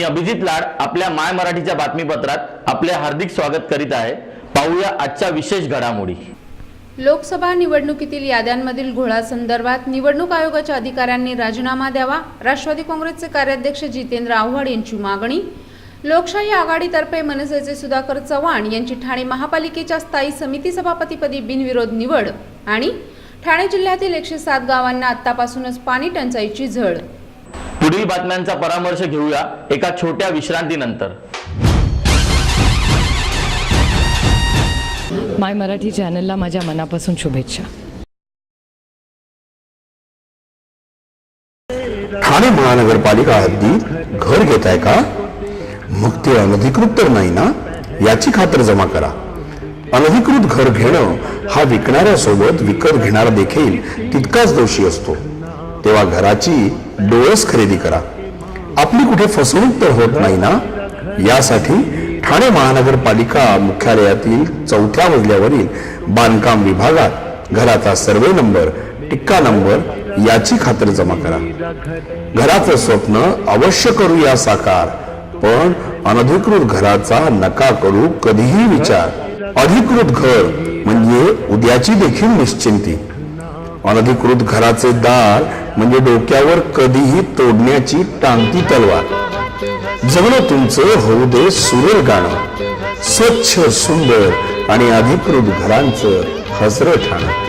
मी अभिजित लाड आपल्या माय मराठीच्या बातमीपत्रात आपले हार्दिक स्वागत करीत आहे। पाहूया आजच्या विशेष घडामोडी। लोकसभा निवडणुकीतील याद्यांमधील घोळासंदर्भात निवडणूक आयोगाच्या अधिकाऱ्यांनी राजीनामा द्यावा। राष्ट्रवादी काँग्रेसचे कार्याध्यक्ष जितेंद्र आव्हाड यांची मागणी। लोकशाही आघाडीतर्फे मनसेचे सुधाकर चव्हाण यांची ठाणे महापालिकेच्या स्थायी समिती सभापतीपदी बिनविरोध निवड आणि ठाणे जिल्ह्यातील 107 गावांना आतापासूनच पाणी टंचाईची झळ। पुढील बातम्यांचा परामर्श घेऊया एका छोट्या विश्रांतीनंतर। माय मराठी चॅनलला माझ्या मनापासून शुभेच्छा। ठाणे महानगरपालिका हद्दीत घर घेताय का? मग ते अनधिकृत तर नाही ना, याची खातर जमा करा। अनधिकृत घर घेणं हा विकणाऱ्यासोबत विकत घेणारा देखील तितकाच दोषी असतो। तेव्हा घराची डोळस खरेदी करा। आपली कुठे फसवणूक तर होत नाही ना, यासाठी ठाणे महानगरपालिका मुख्यालयातील 4थ्या मजल्यावरील बांधकाम विभागात घराचा सर्वे नंबर, टिक्का नंबर याची खातर जमा करा। घराचं स्वप्न अवश्य करूया साकार, पण अनधिकृत घराचा नका करू कधीही विचार। अधिकृत घर म्हणजे उद्याची देखील निश्चिंती। अनधिकृत घराचे दार म्हणजे डोक्यावर कधीही तोडण्याची टांगती तलवार। जगणं तुमचं होऊ दे सुरेल गाणं, स्वच्छ सुंदर आणि अधिकृत घरांचं हसरं ठाणं।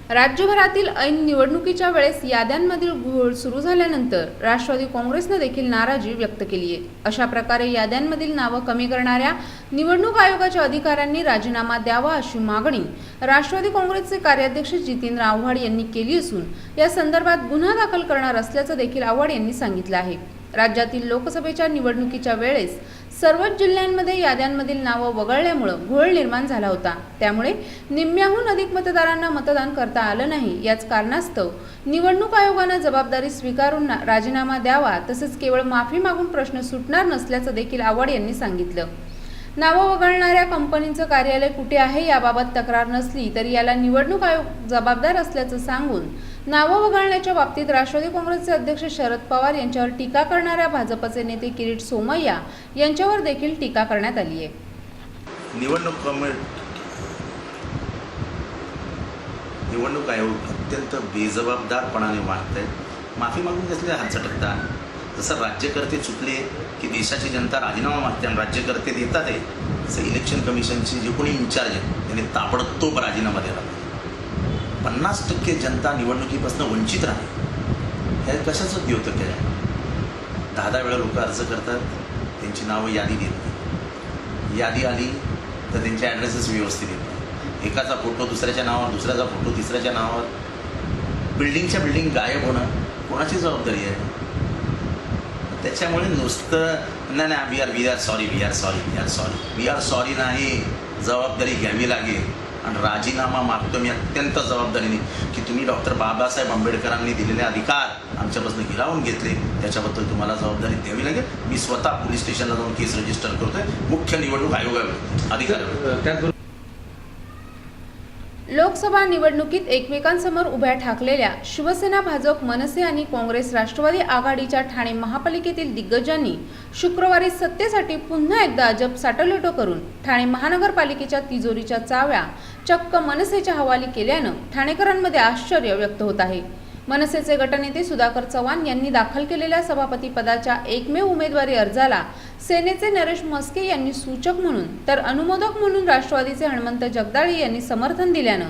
राज्यभरातील ऐन निवडणुकीच्या वेळेस याद्यांमधील घोळ सुरू झाल्यानंतर राष्ट्रवादी काँग्रेसने देखील नाराजी व्यक्त केली आहे। अशा प्रकारे याद्यांमधील नावं कमी करणाऱ्या निवडणूक आयोगाच्या अधिकाऱ्यांनी राजीनामा द्यावा अशी मागणी राष्ट्रवादी काँग्रेसचे कार्याध्यक्ष जितेंद्र आव्हाड यांनी केली असून या संदर्भात गुन्हा दाखल करणार असल्याचं देखील आव्हाड यांनी सांगितलं आहे। राज्यातील लोकसभेच्या निवडणुकीच्या वेळेस सर्वच जिल्ह्यांमध्ये याद्यांमधील नावं वगळल्यामुळे घोळ निर्माण झाला होता। त्यामुळे निम्म्याहून अधिक मतदारांना मतदान करता आलं नाही। याच कारणास्तव निवडणूक आयोगाने जबाबदारी स्वीकारून राजीनामा द्यावा, तसेच केवळ माफी मागून प्रश्न सुटणार नसल्याचं देखील आव्हाड यांनी सांगितलं। नावं वगळणाऱ्या कंपनीचं कार्यालय कुठे आहे याबाबत तक्रार नसली तरी याला निवडणूक आयोग जबाबदार असल्याचं सांगून नावं वगळण्याच्या बाबतीत राष्ट्रवादी काँग्रेसचे अध्यक्ष शरद पवार यांच्यावर टीका करणाऱ्या भाजपचे नेते किरीट सोमय्या यांच्यावर देखील टीका करण्यात आली आहे। निवडणूक आयोग अत्यंत बेजबाबदारपणाने वागतंय। माफी मागून घेतले हात झटकता। जसं राज्यकर्ते चुकले की देशाची जनता राजीनामा मागते आणि राज्यकर्ते देतात आहे, तसं इलेक्शन कमिशनचे जे कोणी इन्चार्ज आहेत त्यांनी ताबडतोब राजीनामा द्यावा। 50% जनता निवडणुकीपासून वंचित राहते। हे कशाचं द्योतक आहे? 10 वेळा लोक अर्ज करतात, त्यांची नावं यादी देत नाही। यादी आली तर त्यांचे ॲड्रेसेस व्यवस्थित येत नाही। एकाचा फोटो दुसऱ्याच्या नावावर, दुसऱ्याचा फोटो तिसऱ्याच्या नावावर। बिल्डिंगच्या बिल्डिंग गायब होणं कोणाची जबाबदारी आहे? त्याच्यामुळे नुसतं नाही वी आर सॉरी नाही, जबाबदारी घ्यावी लागेल। आणि राजीनामा मागतो मी अत्यंत जबाबदारीने की तुम्ही डॉक्टर बाबासाहेब आंबेडकरांनी दिलेले अधिकार आमच्यापासून हिरावून घेतले, त्याच्याबद्दल तुम्हाला जबाबदारी द्यावी लागेल। मी स्वतः पोलीस स्टेशनला जाऊन केस रजिस्टर करतोय मुख्य निवडणूक आयोगावर अधिकारी। लोकसभा निवडणुकीत एकमेकांसमोर उभ्या ठाकलेल्या शिवसेना, भाजप, मनसे आणि काँग्रेस राष्ट्रवादी आघाडीच्या ठाणे महापालिकेतील दिग्गजांनी शुक्रवारी सत्तेसाठी पुन्हा एकदा अजब साटलोटो करून ठाणे महानगरपालिकेच्या तिजोरीच्या चाव्या चक्क मनसेच्या हवाली केल्यानं ठाणेकरांमध्ये आश्चर्य व्यक्त होत आहे। मनसेचे गटनेते सुधाकर चव्हाण यांनी दाखल केलेल्या सभापती पदाच्या एकमेव उमेदवारी अर्जाला सेनेचे नरेश मस्के यांनी सूचक म्हणून तर अनुमोदक म्हणून राष्ट्रवादीचे हनुमंत जगदाळे यांनी समर्थन दिल्यानं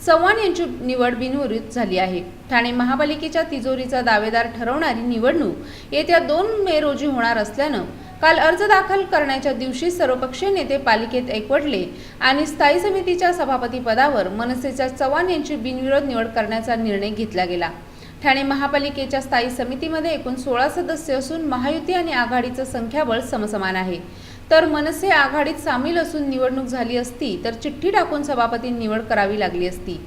चव्हाण यांची निवड बिनविरोध झाली आहे। ठाणे महापालिकेच्या तिजोरीचा दावेदार ठरवणारी निवडणूक येत्या 2 मे रोजी होणार असल्यानं काल अर्ज दाखल करण्याच्या दिवशी सर्वपक्षीय नेते पालिकेत एकवटले आणि स्थायी समितीच्या सभापती पदावर मनसेच्या चव्हाण यांची बिनविरोध निवड करण्याचा निर्णय घेतला गेला। ठाणे महापालिकेच्या स्थायी समितीमध्ये एकूण 16 सदस्य असून महायुती आणि आघाडीचं संख्याबळ समसमान आहे। तर मनसे आघाडीत सामील असून निवडणूक झाली असती तर चिठ्ठी टाकून सभापती निवड करावी लागली असती।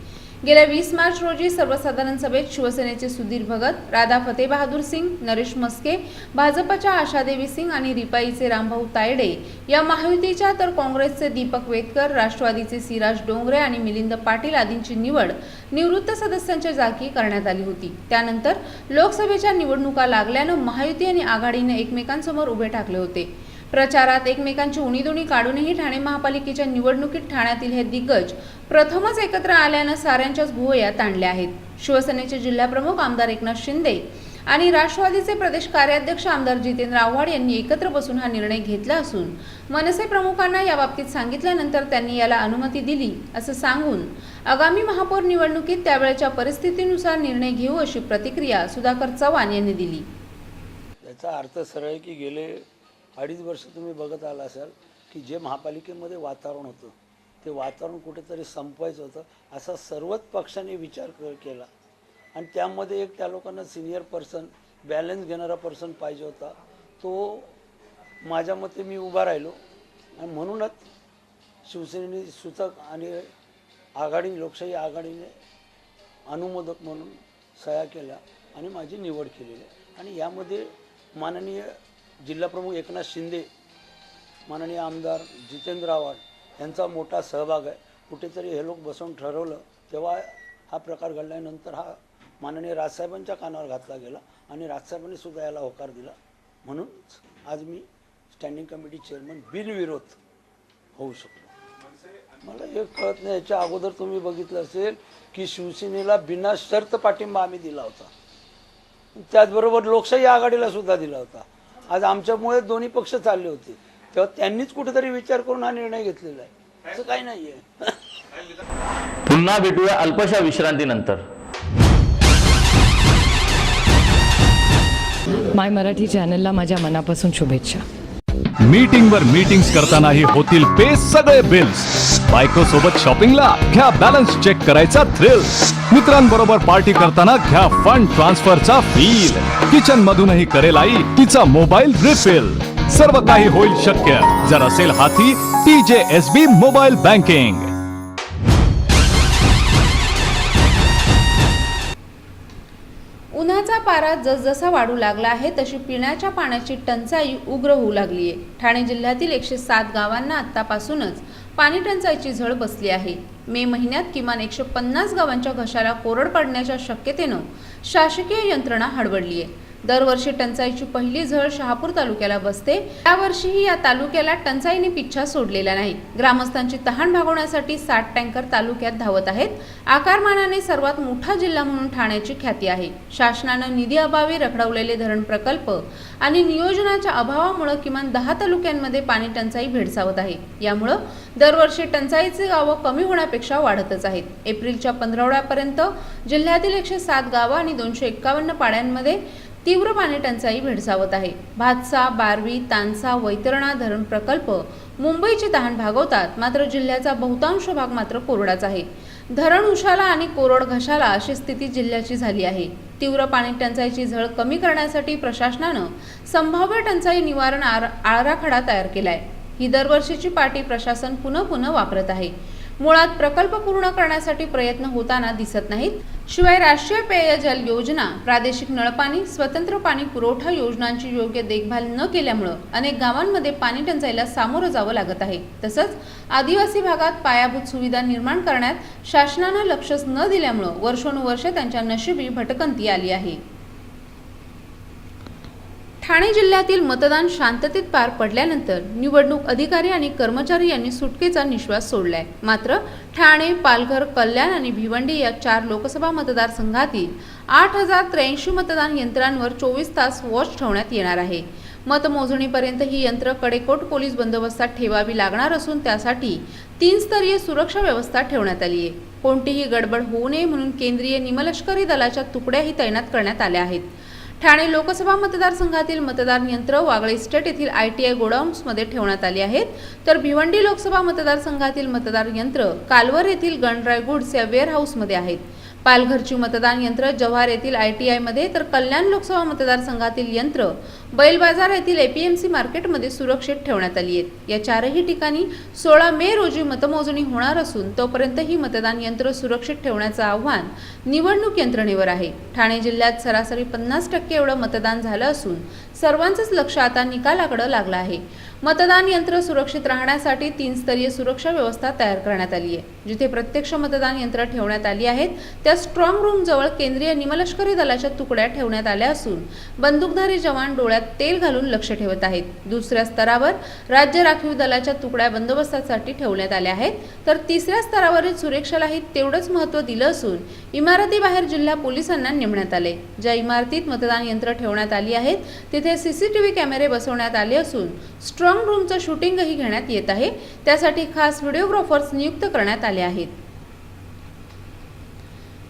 गेल्या 20 मार्च रोजी सर्वसाधारण सभेत शिवसेनेचे सुधीर भगत, राधा फतेबहादूर सिंग, नरेश मस्के, भाजपच्या आशादेवी सिंग आणि रिपाईचे रामभाऊ तायडे या महायुतीच्या, तर काँग्रेसचे दीपक वेदकर, राष्ट्रवादीचे सिराज डोंगरे आणि मिलिंद पाटील आदींची निवड निवृत्त सदस्यांच्या जागी करण्यात आली होती. त्यानंतर लोकसभेच्या निवडणुका लागल्यानं महायुती आणि आघाडीने एकमेकांसमोर उभे ठाकले होते. प्रचारात एकमेकांची उणीधुणी काढूनही ठाणे महापालिकेच्या निवडणुकीत ठाण्यातील हे दिग्गज प्रथमच एकत्र आल्यानं साऱ्यांच्याच भुवया ताणल्या आहेत. शिवसेनेचे जिल्हाप्रमुख आमदार एकनाथ शिंदे आणि राष्ट्रवादीचे प्रदेश कार्याध्यक्ष आमदार जितेंद्र आव्हाड यांनी एकत्र बसून हा निर्णय घेतला असून मनसे प्रमुखांना याबाबतीत सांगितल्यानंतर त्यांनी याला अनुमती दिली असं सांगून आगामी महापौर निवडणुकीत त्यावेळच्या परिस्थितीनुसार निर्णय घेऊ अशी प्रतिक्रिया सुधाकर चव्हाण यांनी दिली. याचा अर्थ सरळ आहे की गेले 2.5 वर्ष तुम्ही बघत आला असाल की जे महापालिकेमध्ये वातावरण होतं ते वातावरण कुठेतरी संपवायचं होतं असा सर्वच पक्षांनी विचार केला आणि त्यामध्ये एक त्या लोकांना सिनियर पर्सन, बॅलन्स घेणारा पर्सन पाहिजे होता. तो माझ्या मते मी उभा राहिलो आणि म्हणूनच शिवसेनेने सूचक आणि लोकशाही आघाडीने अनुमोदक म्हणून सह्या केल्या आणि माझी निवड केलेली आहे. आणि यामध्ये माननीय जिल्हाप्रमुख एकनाथ शिंदे, माननीय आमदार जितेंद्र आव्हाड यांचा मोठा सहभाग आहे. कुठेतरी हे लोक बसून ठरवलं तेव्हा हा प्रकार घडल्यानंतर हा माननीय राजसाहेबांच्या कानावर घातला गेला आणि राजसाहेबांनी सुद्धा याला होकार दिला. म्हणून आज मी स्टँडिंग कमिटी चेअरमन बिनविरोध होऊ शकतो. मला हे कळत नाही, याच्या अगोदर तुम्ही बघितलं असेल की शिवसेनेला बिना शर्त पाठिंबा आम्ही दिला होता, त्याचबरोबर लोकशाही आघाडीला सुद्धा दिला होता. आज आमच्यामुळे दोन्ही पक्ष चालले होते तेव्हा त्यांनीच कुठेतरी विचार करून हा निर्णय घेतलेला आहे, असं काही नाहीये. पुन्हा भेटूया अल्पशा विश्रांतीनंतर. माय मराठी चॅनलला माझ्या मनापासून शुभेच्छा. मीटिंगवर मीटिंग्स करतानाही होतील पे सगळे बिल्स. बायको सोबत शॉपिंगला घ्या बॅलन्स चेक करायचा थ्रिल. मित्रांबरोबर पार्टी करताना घ्या फंड ट्रान्सफरचा फील. किचन मधूनही करेल आई तिचा मोबाईल रिफिल. सर्व काही होईल शक्य जर असेल हाती TJSB मोबाईल बँकिंग. उन्हाचा पारा जसजसा वाढू लागला आहे तशी पिण्याच्या पाण्याची टंचाई उग्र होऊ लागली आहे. ठाणे जिल्ह्यातील 107 गावांना आतापासूनच पाणी टंचाईची झळ बसली आहे. मे महिन्यात किमान 150 गावांच्या घशाला कोरड पडण्याच्या शक्यतेनं शासकीय यंत्रणा हडबडली आहे. दरवर्षी टंचाईची पहिली झळ शहापूर तालुक्याला बसते. यावर्षीही या तालुक्याला टंचाईने पिच्छा सोडलेला नाही. ग्रामस्थांची तहान भागवण्यासाठी 60 टँकर तालुक्यात धावत आहेत. आकारमानाने सर्वात मोठा जिल्हा म्हणून ठाण्याची ख्याती आहे. शासनानं निधी अभावी रखडवलेले धरण प्रकल्प आणि नियोजनाच्या अभावामुळे किमान 10 तालुक्यांमध्ये पाणी टंचाई भेडसावत आहे. यामुळे दरवर्षी टंचाईचे गावं कमी होण्यापेक्षा वाढतच आहेत. एप्रिलच्या 15 जिल्ह्यातील 107 गावं आणि 251 पाड्यांमध्ये तीव्र पाणी टंचाई भेडसावत आहे. भातसा, बारवी, तानसा, वैतरणा धरण प्रकल्प मुंबईची तहान भागवतात, मात्र जिल्ह्याचा बहुतांश भाग मात्र कोरडाच आहे. धरण उशाला आणि कोरड घशाला अशी स्थिती जिल्ह्याची झाली आहे. तीव्र पाणी टंचाईची झळ कमी करण्यासाठी प्रशासनानं संभाव्य टंचाई निवारण आराखडा तयार केलाय. ही दरवर्षीची पाटी प्रशासन पुन्हा वापरत आहे. मुळात प्रकल्प पूर्ण करण्यासाठी प्रयत्न होताना दिसत नाहीत. शिवाय राष्ट्रीय पेयजल योजना, प्रादेशिक नळपाणी, स्वतंत्र पाणी पुरवठा योजनांची योग्य देखभाल न केल्यामुळे अनेक गावांमध्ये पाणी टंचाईला सामोरं जावं लागत आहे. तसंच आदिवासी भागात पायाभूत सुविधा निर्माण करण्यात शासनानं लक्षच न दिल्यामुळे वर्षोनुवर्षे त्यांच्या नशिबी भटकंती आली आहे. ठाणे जिल्ह्यातील मतदान शांततेत पार पडल्यानंतर निवडणूक अधिकारी आणि कर्मचारी यांनी सुटकेचा निश्वास सोडलाय. मात्र ठाणे, पालघर, कल्याण आणि भिवंडी या 4 लोकसभा मतदारसंघातील 8083 मतदान यंत्रांवर 24 तास वॉच ठेवण्यात येणार आहे. मतमोजणीपर्यंत ही यंत्र कडेकोट पोलीस बंदोबस्तात ठेवावी लागणार असून त्यासाठी 3 स्तरीय सुरक्षा व्यवस्था ठेवण्यात आली आहे. कोणतीही गडबड होऊ नये म्हणून केंद्रीय निमलष्करी दलाच्या तुकड्याही तैनात करण्यात आल्या आहेत. ठाणे लोकसभा मतदारसंघातील मतदान यंत्र वागळे इस्टेट येथील ITI गोडाऊन्समध्ये ठेवण्यात आली आहेत, तर भिवंडी लोकसभा मतदारसंघातील मतदान यंत्र कालवर येथील गणराय गुड्स या वेअरहाऊसमध्ये आहेत. पालघरची मतदान यंत्र जव्हार येथील ITI मध्ये तर कल्याण लोकसभा मतदारसंघातील यंत्र बैल बाजार येथील APMC मार्केटमध्ये सुरक्षित ठेवण्यात आली आहेत। या चारही ठिकाणी 16 मे रोजी मतमोजणी होणार असून तोपर्यंत ही मतदान यंत्र सुरक्षित ठेवण्याचं आव्हान निवडणूक यंत्रणेवर आहे। ठाणे जिल्ह्यात सरासरी 50% एवढं मतदान झालं असून सर्वांचंच लक्ष आता निकालाकडे लागलं आहे। मतदान यंत्र सुरक्षित राहण्यासाठी 3 स्तरीय सुरक्षा व्यवस्था तयार करण्यात आली आहे। जिथे प्रत्यक्ष मतदान यंत्र ठेवण्यात आली आहेत त्या स्ट्रॉंग रूम जवळ केंद्रीय निमलष्करी दलाच्या तुकड्या ठेवण्यात आल्या असून बंदूकधारी जवान डोळ्यात तेल घालून लक्ष ठेवत आहेत। दुसऱ्या स्तरावर राज्य राखीव दलाच्या तुकड्या बंदोबस्तासाठी ठेवण्यात आल्या आहेत तर तिसऱ्या स्तरावरील सुरक्षेलाही तेवढंच महत्त्व दिलं असून इमारतीबाहेर जिल्हा पोलिसांना नेमण्यात आले। ज्या इमारतीत मतदान यंत्र ठेवण्यात आली आहेत तिथे CCTV कॅमेरे बसवण्यात आले असून स्ट्रॉंग रूमचं शूटिंगही घेण्यात येत आहे। त्यासाठी खास व्हिडिओग्राफर्स नियुक्त करण्यात आले आहेत।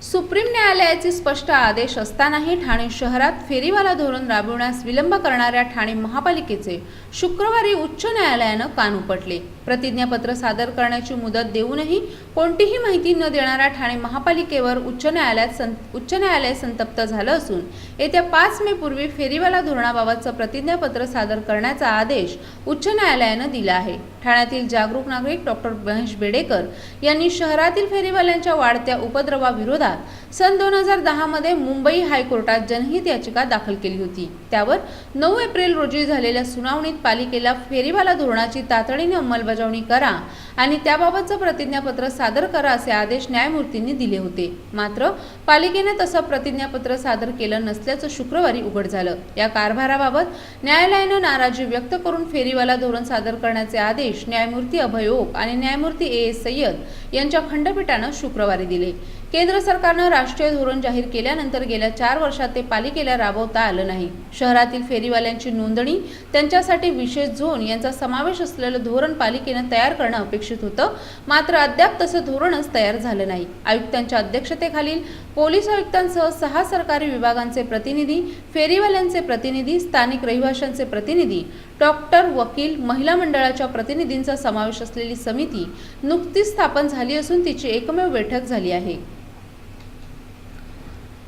सुप्रीम न्यायालयाचे स्पष्ट आदेश असतानाही ठाणे शहरात फेरीवाला धोरण राबविण्यास विलंब करणाऱ्या ठाणे महापालिकेचे शुक्रवारी उच्च न्यायालयानं कान उपटले। प्रतिज्ञापत्र सादर करण्याची मुदत देऊनही कोणतीही माहिती न देणाऱ्या ठाणे महापालिकेवर उच्च न्यायालय संतप्त झालं असून येत्या 5 मे पूर्वी फेरीवाला धोरणाबाबतचं प्रतिज्ञापत्र सादर करण्याचा आदेश उच्च न्यायालयानं दिला आहे। ठाण्यातील जागरूक नागरिक डॉक्टर महेश बेडेकर यांनी शहरातील फेरीवाल्यांच्या वाढत्या उपद्रवाविरोधात सन 2010 मध्ये मुंबई हायकोर्टात जनहित याचिका दाखल केली होती। त्यावर 9 एप्रिल रोजी झालेल्या सुनावणीत पालिकेला फेरीवाला धोरणाची तातडीने अंमलबजावणी करा आणि त्याबाबतचं प्रतिज्ञापत्र सादर करा असे आदेश न्यायमूर्तींनी दिले होते। मात्र पालिकेने तसं प्रतिज्ञापत्र सादर केलं नसल्याचं शुक्रवारी उघड झालं। या कारभाराबाबत न्यायालयानं नाराजी व्यक्त करून फेरीवाला धोरण सादर करण्याचे आदेश न्यायमूर्ती अभय ओक आणि न्यायमूर्ती AS सय्यद यांच्या खंडपीठानं शुक्रवारी दिले। केंद्र सरकारनं राष्ट्रीय धोरण जाहीर केल्यानंतर गेल्या 4 वर्षात ते पालिकेला राबवता आलं नाही। शहरातील फेरीवाल्यांची नोंदणी, त्यांच्यासाठी विशेष झोन यांचा समावेश असलेलं धोरण पालिकेनं तयार करणं अपेक्षित होतं, मात्र अद्याप तसं धोरणच तयार झालं नाही। आयुक्तांच्या अध्यक्षतेखालील पोलीस आयुक्तांसह 6 सरकारी विभागांचे प्रतिनिधी, फेरीवाल्यांचे प्रतिनिधी, स्थानिक रहिवाशांचे प्रतिनिधी, डॉक्टर, वकील, महिला मंडळाच्या प्रतिनिधींचा समावेश असलेली समिती नुकतीच स्थापन झाली असून तिची एकमेव बैठक झाली आहे।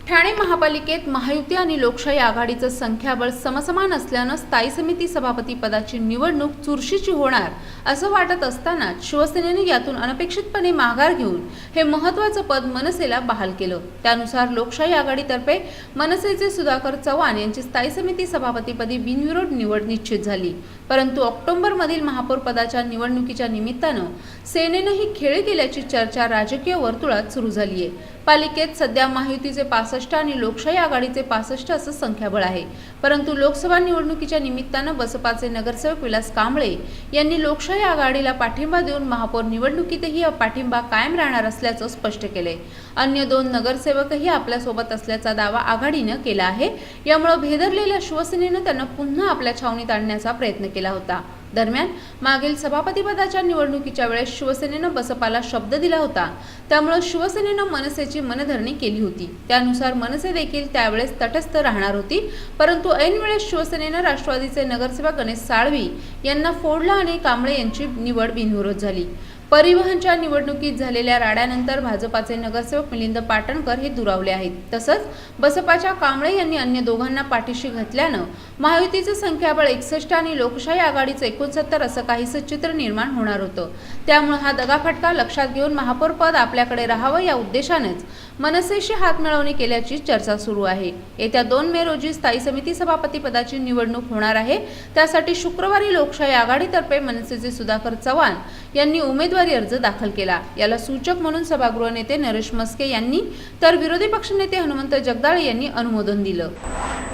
ठाणे महापालिकेत महायुती आणि लोकशाही आघाडीचं संख्याबळ समसमान असल्यानं स्थायी समिती सभापती पदाची निवडणूक चुरशीची होणार असं वाटत असतानाच शिवसेनेने यातून अनपेक्षितपणे माघार घेऊन हे महत्त्वाचं पद मनसेला बहाल केलं। त्यानुसार लोकशाही आघाडीतर्फे मनसेचे सुधाकर चव्हाण यांची स्थायी समिती सभापतीपदी बिनविरोध निवड निश्चित झाली। परंतु ऑक्टोबरमधील महापौर पदाच्या निवडणुकीच्या निमित्तानं सेनेनं ही खेळी केल्याची चर्चा राजकीय वर्तुळात सुरू झाली आहे। पालिकेत सध्या महायुतीचे 65 आणि लोकशाही आघाडीचे 65 असं संख्याबळ आहे। परंतु लोकसभा निवडणुकीच्या निमित्तानं बसपाचे नगरसेवक विलास कांबळे यांनी लोकशाही आघाडीला पाठिंबा देऊन महापौर निवडणुकीतही पाठिंबा कायम राहणार असल्याचं स्पष्ट केलंय। अन्य 2 नगरसेवकही आपल्यासोबत असल्याचा दावा आघाडीनं केला आहे। यामुळे भेदरलेल्या शिवसेनेनं त्यांना पुन्हा आपल्या छावणीत आणण्याचा प्रयत्न केला होता। दरम्यान मागील सभापतीपदाच्या निवडणुकीच्या वेळेस शिवसेनेनं बसपाला शब्द दिला होता, त्यामुळे शिवसेनेनं मनसेची मनधरणी केली होती। त्यानुसार मनसे देखील त्यावेळेस तटस्थ राहणार होती, परंतु ऐन वेळेस शिवसेनेनं राष्ट्रवादीचे नगरसेवक गणेश साळवी यांना फोडलं आणि कांबळे यांची निवड बिनविरोध झाली। परिवहनच्या निवडणुकीत झालेल्या राड्यानंतर भाजपाचे नगरसेवक मिलिंद पाटणकर हे दुरावले आहेत। तसंच बसपाच्या कांबळे यांनी अन्य दोघांना पाठीशी घातल्यानं महायुतीचं संख्याबळ 61 आणि लोकशाही आघाडीचं 69 असं काहीसं चित्र निर्माण होणार होतं। त्यामुळे हा दगाफटका लक्षात घेऊन महापौर पद आपल्याकडे राहावं या उद्देशानेच मनसेशी हातमिळवणी केल्याची चर्चा सुरू आहे। येत्या 2 मे रोजी स्थायी समिती सभापती पदाची निवडणूक होणार आहे। त्यासाठी शुक्रवारी लोकशाही आघाडीतर्फे मनसेचे सुधाकर चव्हाण यांनी उमेदवारी अर्ज दाखल केला। याला सूचक म्हणून सभागृह नेते नरेश मस्के यांनी तर विरोधी पक्षनेते हनुमंत जगदाळे यांनी अनुमोदन दिलं।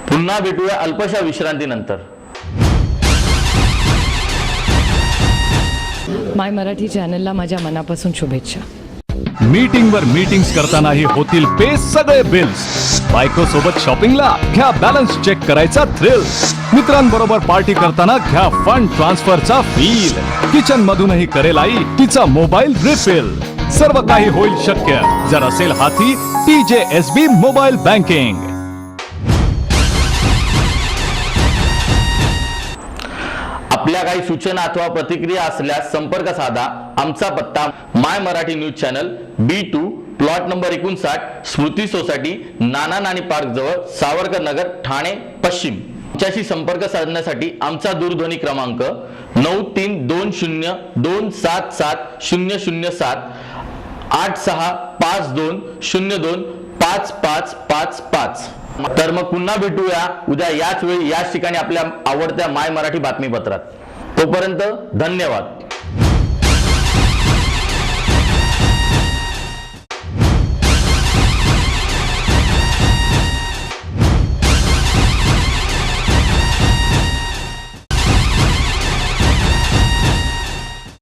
पुन्हा भेटूया अल्पशा विश्रांतीनंतर। माय मराठी चॅनलला माझ्या मनापासून शुभेच्छा। मीटिंगवर मीटिंग्स करतानाही होतील पे सगळे बिल्स। बायको सोबत शॉपिंगला घ्या बॅलन्स चेक करायचा थ्रिल। मित्रांबरोबर पार्टी करताना घ्या फंड ट्रान्सफरचा फील। किचन मधूनही करेल आई तिचा मोबाईल रिफिल। सर्व काही होईल शक्य जर असेल हाती TJSB मोबाईल बँकिंग। आपल्या काही सूचना अथवा प्रतिक्रिया असल्यास संपर्क साधा। आमचा पत्ता my Marathi news channel B2 plot number 59, Smruti society, Nana Nani park जवळ, सावरकर नगर, ठाणे पश्चिम. आमच्याशी संपर्क साधण्यासाठी आमचा दूरध्वनी क्रमांक 9320277007 8652025555. तर मग पुन्हा भेटूया उद्या याच वेळी याच ठिकाणी आपल्या आवडत्या माय मराठी बातमीपत्रात. तोपर्यंत धन्यवाद.